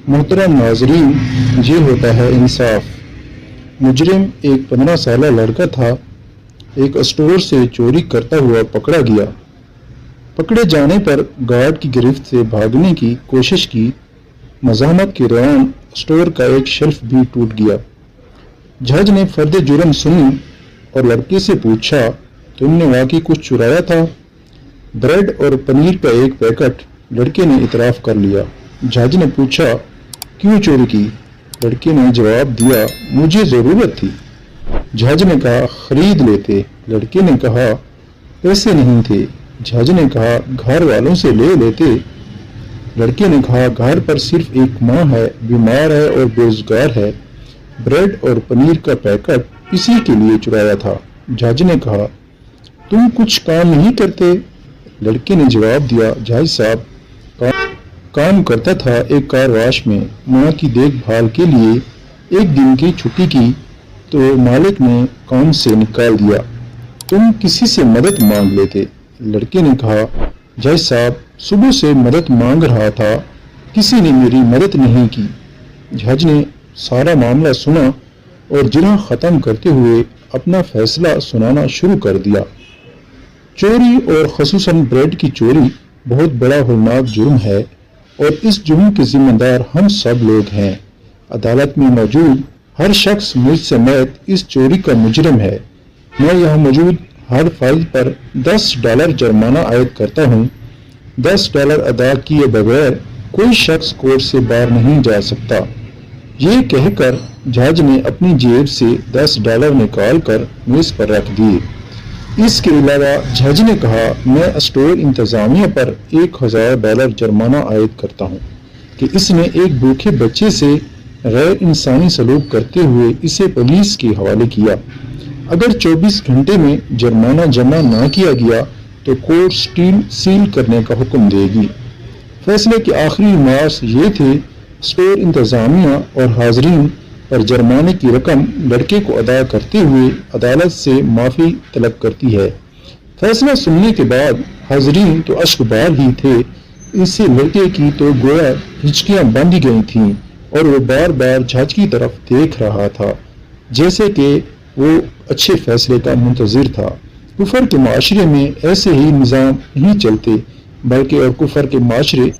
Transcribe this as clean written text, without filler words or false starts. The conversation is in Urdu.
محترم ناظرین، یہ ہوتا ہے انصاف۔ مجرم ایک 15 سالہ لڑکا تھا، ایک اسٹور سے چوری کرتا ہوا پکڑا گیا۔ پکڑے جانے پر گارڈ کی گرفت سے بھاگنے کی کوشش کی۔ مزاحمت کے دوران اسٹور کا ایک شیلف بھی ٹوٹ گیا۔ جج نے فرد جرم سنی اور لڑکے سے پوچھا، تم نے واقعی کچھ چرایا تھا؟ بریڈ اور پنیر کا ایک پیکٹ لڑکے نے اعتراف کر لیا۔ جج نے پوچھا، کیوں چوری کی؟ لڑکے نے جواب دیا، مجھے ضرورت تھی۔ جج نے کہا، خرید لیتے۔ لڑکے نے کہا، پیسے نہیں تھے۔ جج نے کہا، گھر والوں سے لے لیتے۔ لڑکے نے کہا، گھر پر صرف ایک ماں ہے، بیمار ہے اور بے روزگار ہے۔ بریڈ اور پنیر کا پیکٹ اسی کے لیے چرایا تھا۔ جج نے کہا، تم کچھ کام نہیں کرتے؟ لڑکے نے جواب دیا، جج صاحب کام کرتا تھا ایک کار واش میں، ماں کی دیکھ بھال کے لیے۔ ایک دن کی چھٹی کی تو مالک نے کام سے نکال دیا۔ تم کسی سے مدد مانگ لیتے۔ لڑکے نے کہا، جج صاحب صبح سے مدد مانگ رہا تھا، کسی نے میری مدد نہیں کی۔ جج نے سارا معاملہ سنا اور جرح ختم کرتے ہوئے اپنا فیصلہ سنانا شروع کر دیا۔ چوری اور خصوصاً بریڈ کی چوری بہت بڑا ہولناک جرم ہے اور اس جرم کے ذمہ دار ہم سب لوگ ہیں۔ عدالت میں موجود ہر شخص مجھ سمیت اس چوری کا مجرم ہے۔ میں یہاں موجود ہر فائل پر $10 جرمانہ عائد کرتا ہوں۔ $10 ادا کیے بغیر کوئی شخص کورٹ سے باہر نہیں جا سکتا۔ یہ کہہ کر جج نے اپنی جیب سے $10 نکال کر میز پر رکھ دیے۔ اس کے علاوہ جج نے کہا، میں اسٹور انتظامیہ پر $1000 جرمانہ عائد کرتا ہوں کہ اس نے ایک بھوکے بچے سے غیر انسانی سلوک کرتے ہوئے اسے پولیس کے حوالے کیا۔ اگر 24 گھنٹے میں جرمانہ جمع نہ کیا گیا تو کورٹ سیل کرنے کا حکم دے گی۔ فیصلے کے آخری الماس یہ تھے، اسٹور انتظامیہ اور حاضرین پر جرمانے کی رقم لڑکے کو ادا کرتے ہوئے عدالت سے معافی طلب کرتی ہے۔ فیصلہ سننے کے بعد حاضرین تو اشکبار ہی تھے، اس سے لڑکے کی تو گویا ہچکیاں بندھی گئی تھیں اور وہ بار بار جج کی طرف دیکھ رہا تھا جیسے کہ وہ اچھے فیصلے کا منتظر تھا۔ کفر کے معاشرے میں ایسے ہی نظام نہیں چلتے، بلکہ اور کفر کے معاشرے